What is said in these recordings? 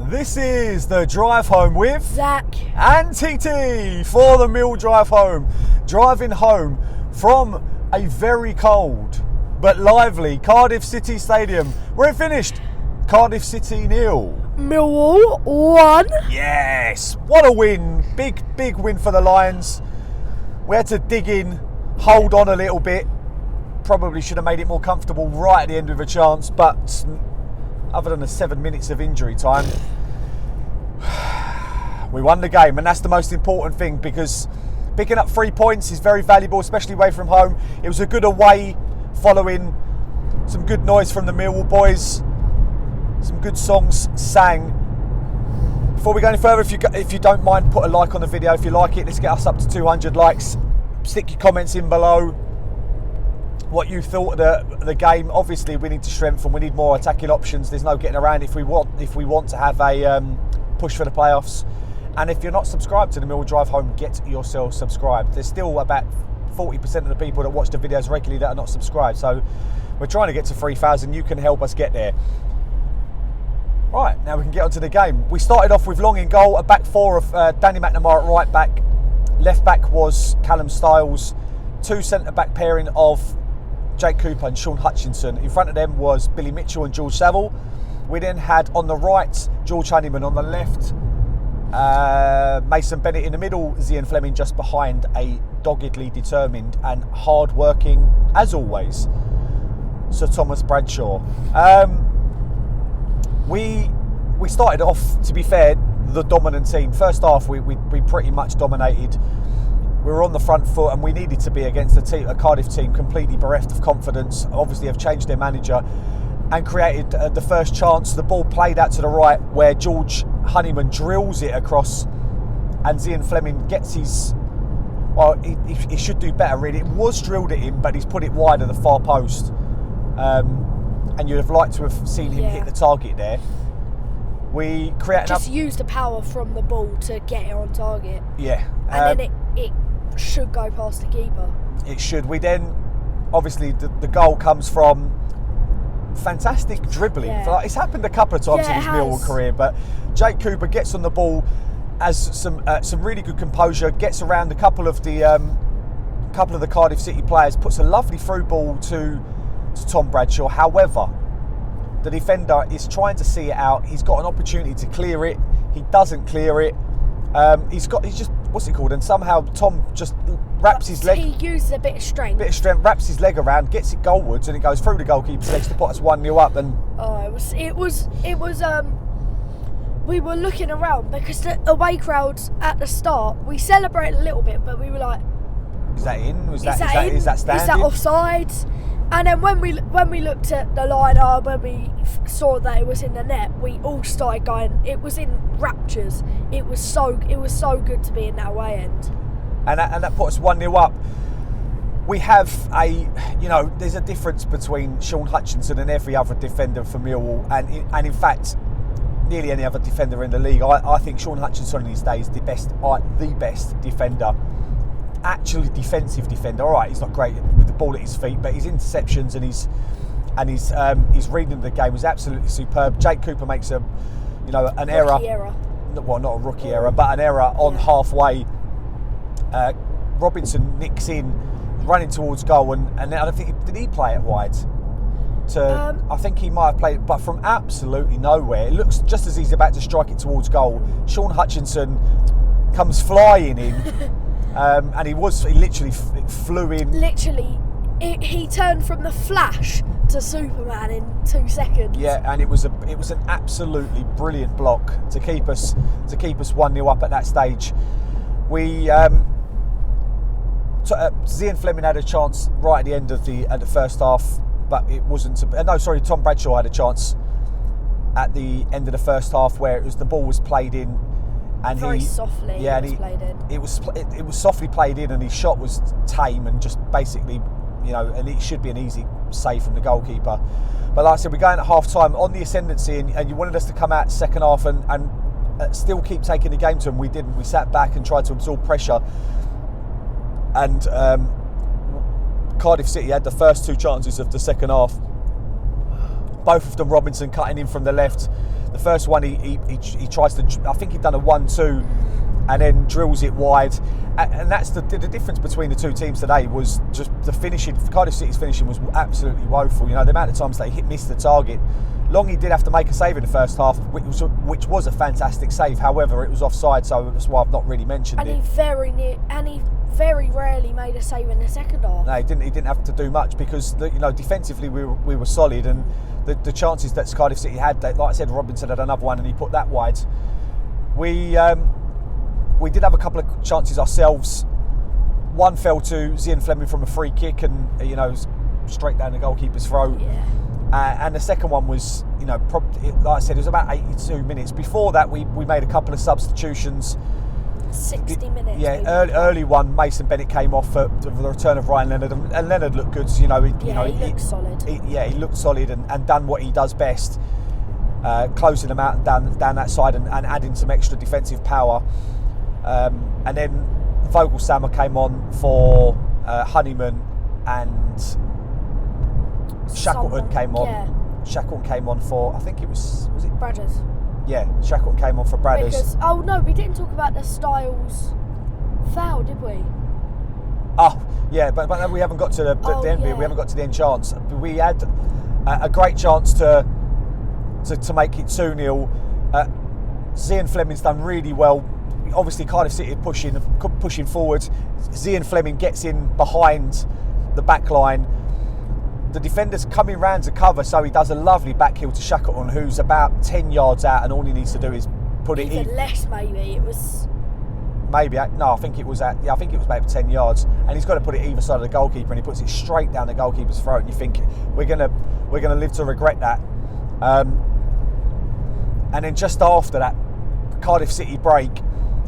This is the drive home with Zac and TT for the Mill drive home. Driving home from a very cold but lively Cardiff City stadium where it finished Cardiff City 0. Millwall 1. Yes, what a win. Big win for the Lions. We had to dig in, hold on a little bit. Probably should have made it more comfortable right at the end with a chance, but other than the 7 minutes of injury time, we won the game, and that's the most important thing, because picking up 3 points is very valuable, especially away from home. It was a good away following some good noise from the Millwall boys, some good songs sang. Before we go any further, if you don't mind, put a like on the video if you like it. Let's get us up to 200 likes. Stick your comments in below what you thought of the game. Obviously, we need to strengthen. We need more attacking options. There's no getting around if we want to have a push for the playoffs. And if you're not subscribed to the Mill Drive Home, get yourself subscribed. There's still about 40% of the people that watch the videos regularly that are not subscribed. So we're trying to get to 3,000. You can help us get there. Right, now we can get on to the game. We started off with Long in goal, a back four of Danny McNamara at right back. Left back was Callum Styles. Two centre-back pairing of Jake Cooper and Sean Hutchinson. In front of them was Billy Mitchell and George Saville. We then had on the right George Honeyman, on the left Mason Bennett, in the middle Zian Fleming just behind, a doggedly determined and hard-working, as always, Sir Thomas Bradshaw. We started off, to be fair, the dominant team. First half we pretty much dominated. We were on the front foot, and we needed to be against a Cardiff team completely bereft of confidence. Obviously, have changed their manager and created the first chance. The ball played out to the right, where George Honeyman drills it across, and Zian Fleming gets his. Well, he should do better, really. It was drilled at him, but he's put it wide of the far post, and you'd have liked to have seen him hit the target there. We create just use the power from the ball to get it on target. Yeah, and then it should go past the keeper. It should. We then, obviously, the goal comes from fantastic dribbling. Yeah. It's happened a couple of times in his Millwall career, but Jake Cooper gets on the ball, has some really good composure, gets around a couple of the Cardiff City players, puts a lovely through ball to Tom Bradshaw. However, the defender is trying to see it out. He's got an opportunity to clear it. He doesn't clear it. He's just, what's it called? And somehow Tom just wraps his leg. He uses a bit of strength. Wraps his leg around, gets it goalwards, and it goes through the goalkeeper's legs to put us 1-0 up. And it was. We were looking around because the away crowds at the start, we celebrated a little bit, but we were like, is that in? Is that standing? Is that offside? And then when we looked at the lineup, when we saw that it was in the net, we all started going. It was in raptures. It was so good to be in that away end. And that put us 1-0 up. We have there's a difference between Sean Hutchinson and every other defender for Millwall, and in fact, nearly any other defender in the league. I think Sean Hutchinson in his days is the best defender. Actually defensive defender. All right, he's not great with the ball at his feet, but his interceptions and his reading of the game was absolutely superb. Jake Cooper makes an error. Well, not a rookie error, but an error on halfway. Robinson nicks in, running towards goal, and I don't think did he play it wide? I think he might have played it, but from absolutely nowhere. It looks just as he's about to strike it towards goal, Sean Hutchinson comes flying in. And he literally flew in. Literally, he turned from the Flash to Superman in 2 seconds. Yeah, and it was an absolutely brilliant block to keep us 1-0 up at that stage. Zian Fleming had a chance right at the end of the first half, but it wasn't. Tom Bradshaw had a chance at the end of the first half where the ball was played in. And very softly, played in. It was softly played in, and his shot was tame and just basically, and it should be an easy save from the goalkeeper. But like I said, we're going at half time on the ascendancy, and you wanted us to come out second half and still keep taking the game to them. We didn't. We sat back and tried to absorb pressure. And Cardiff City had the first two chances of the second half. Both of them, Robinson cutting in from the left. The first one, he tries to, I think he'd done a 1-2 and then drills it wide. And that's the difference between the two teams today, was just the finishing. Cardiff City's finishing was absolutely woeful. You know, the amount of times they missed the target. Longy did have to make a save in the first half, which was a fantastic save. However, it was offside, so that's why I've not really mentioned it. He very rarely made a save in the second half. No, he didn't have to do much, because defensively we were solid, and the chances that Cardiff City had, like I said, Robinson had another one and he put that wide. We did have a couple of chances ourselves. One fell to Zian Fleming from a free kick, and straight down the goalkeeper's throat. Yeah. And the second one was, like I said, it was about 82 minutes. Before that, we made a couple of substitutions. 60 minutes. Yeah, early one, Mason Bennett came off for the return of Ryan Leonard, and Leonard looked good. He looked solid. He looked solid and done what he does best, closing them out and down that side and adding some extra defensive power. And then Vogelsammer came on for Honeyman, and Shackleton came on. Yeah. Shackleton came on for, I think it was it Bradders. Yeah, Shackleton came on for Bradders. Because, we didn't talk about the Styles foul, did we? Oh, yeah, but we haven't got to the end bit. We haven't got to the end chance. We had a great chance to make it 2-0. Zian Fleming's done really well. Obviously, Cardiff City pushing forward. Zian Fleming gets in behind the back line. The defender's coming round to cover, so he does a lovely back heel to Shackleton, who's about 10 yards out, and all he needs to do is put it in. Even less, maybe. It was... Maybe, no, I think it was maybe 10 yards, and he's got to put it either side of the goalkeeper, and he puts it straight down the goalkeeper's throat, and you think, we're gonna live to regret that. And then just after that, Cardiff City break,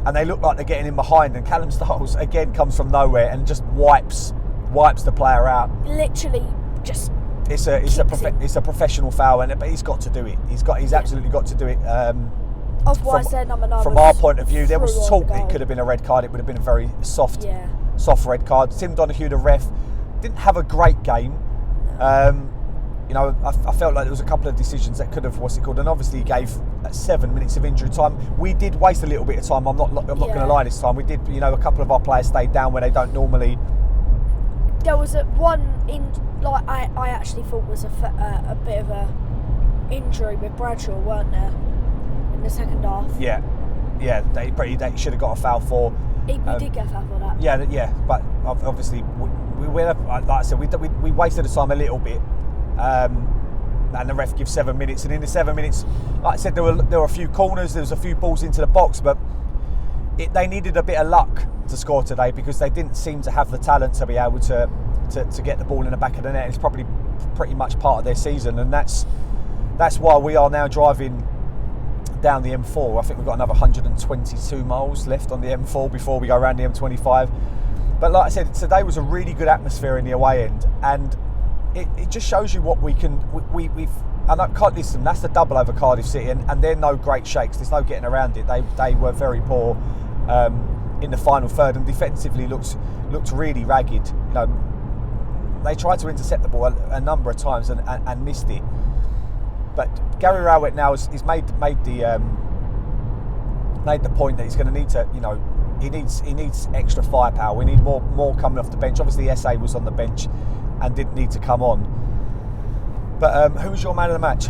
and they look like they're getting in behind, and Callum Styles again comes from nowhere and just wipes the player out. Literally, just. It's a professional foul, but he's got to do it. He's absolutely got to do it. Otherwise, their number 9. From our point of view, there was talk it could have been a red card. It would have been a very soft red card. Tim Donahue, the ref, didn't have a great game. I felt like there was a couple of decisions that could have, and obviously he gave 7 minutes of injury time. We did waste a little bit of time. I'm not going to lie this time. We did, a couple of our players stayed down where they don't normally. There was one I actually thought was a bit of a injury with Bradshaw, weren't there, in the second half? Yeah, they should have got a foul for. He did get a foul for that. Yeah, but obviously we like I said, we wasted the time a little bit. And the ref gives 7 minutes, and in the 7 minutes, like I said, there were a few corners, there was a few balls into the box, but they needed a bit of luck to score today, because they didn't seem to have the talent to be able to get the ball in the back of the net. It's probably pretty much part of their season, and that's why we are now driving down the M4. I think we've got another 122 miles left on the M4 before we go around the M25. But like I said, today was a really good atmosphere in the away end, and it just shows you what we can. And I can't listen. That's the double over Cardiff City, and they're no great shakes. There's no getting around it. They were very poor in the final third, and defensively looked really ragged. They tried to intercept the ball a number of times and missed it. But Gary Rowett now has made the point that he's going to need to. He needs extra firepower. We need more coming off the bench. Obviously, SA was on the bench and didn't need to come on. But who was your man of the match?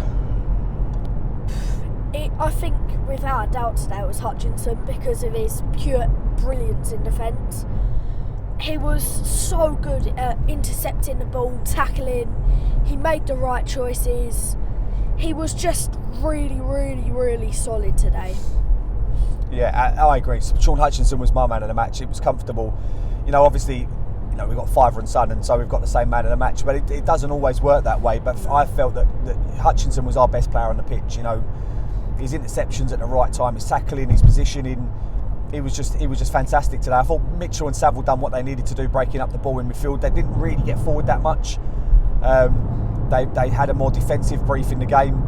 I think without a doubt today it was Hutchinson, because of his pure brilliance in defence. He was so good at intercepting the ball, tackling. He made the right choices. He was just really, really, really solid today. Yeah, I agree. Sean Hutchinson was my man of the match. It was comfortable. Obviously, we've got father and son, and so we've got the same man of the match. But it doesn't always work that way. But I felt that Hutchinson was our best player on the pitch. His interceptions at the right time, his tackling, his positioning. He was just fantastic today. I thought Mitchell and Saville done what they needed to do, breaking up the ball in midfield. They didn't really get forward that much. They had a more defensive brief in the game,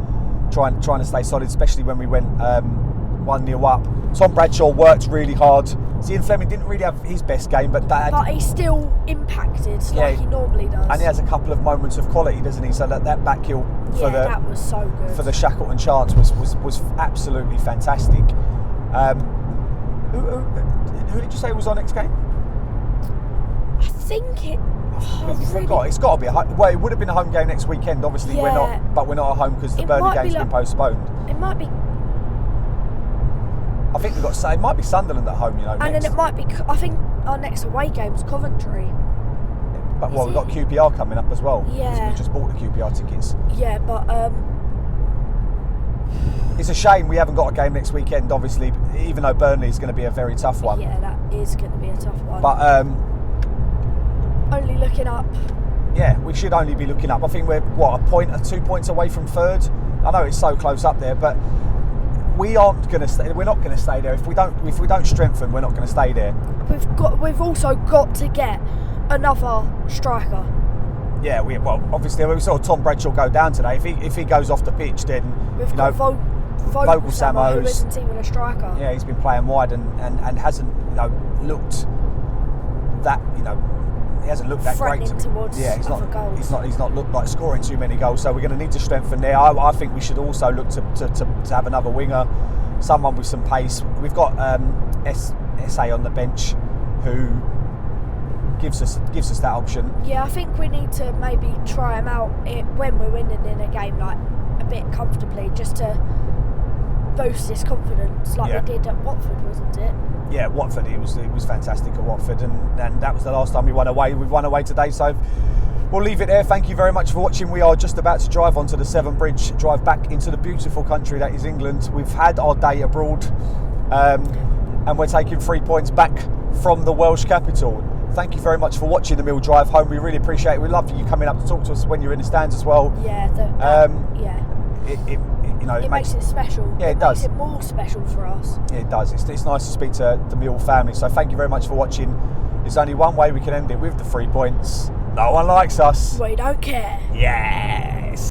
trying to stay solid, especially when we went 1-0 up. Tom Bradshaw worked really hard. Ian Fleming didn't really have his best game, but he's still impacted like he normally does. And he has a couple of moments of quality, doesn't he? So that back heel that was so good. For the Shackleton chance was absolutely fantastic. Who did you say was our next game? I think it. Forgot. It's got to be it would have been a home game next weekend. Obviously, we're not at home because the Burnley game's been postponed. It might be. I think we've got to say it might be Sunderland at home, And then it might be. I think our next away game's Coventry. But we've got QPR coming up as well. Yeah. We just bought the QPR tickets. Yeah, but it's a shame we haven't got a game next weekend. Obviously, even though Burnley is going to be a very tough one. Yeah, that is going to be a tough one. But only looking up. Yeah, we should only be looking up. I think we're a point or 2 points away from third. I know it's so close up there, but we aren't going to stay. We're not going to stay there if we don't strengthen. We're not going to stay there. We've also got to get another striker. Yeah, obviously we saw Tom Bradshaw go down today. If he goes off the pitch, then we've got Vogelsammer, who isn't even a striker. Yeah, he's been playing wide and hasn't looked that he hasn't looked that great towards other goals. He's not looked like scoring too many goals. So we're going to need to strengthen there. I think we should also look to have another winger, someone with some pace. We've got SA on the bench who gives us that option. Yeah, I think we need to maybe try him out when we're winning in a game like a bit comfortably, just to boost his confidence, like we did at Watford, wasn't it? Yeah, Watford. He was fantastic at Watford, and that was the last time we won away. We've won away today, so we'll leave it there. Thank you very much for watching. We are just about to drive onto the Severn Bridge, drive back into the beautiful country that is England. We've had our day abroad, and we're taking 3 points back from the Welsh capital. Thank you very much for watching the Mill Drive home. We really appreciate it. We love you coming up to talk to us when you're in the stands as well. Yeah, it makes it special. Yeah, it does. Makes it more special for us. Yeah, it does. It's nice to speak to the Mill family. So thank you very much for watching. There's only one way we can end it, with the 3 points. No one likes us. We don't care. Yeah.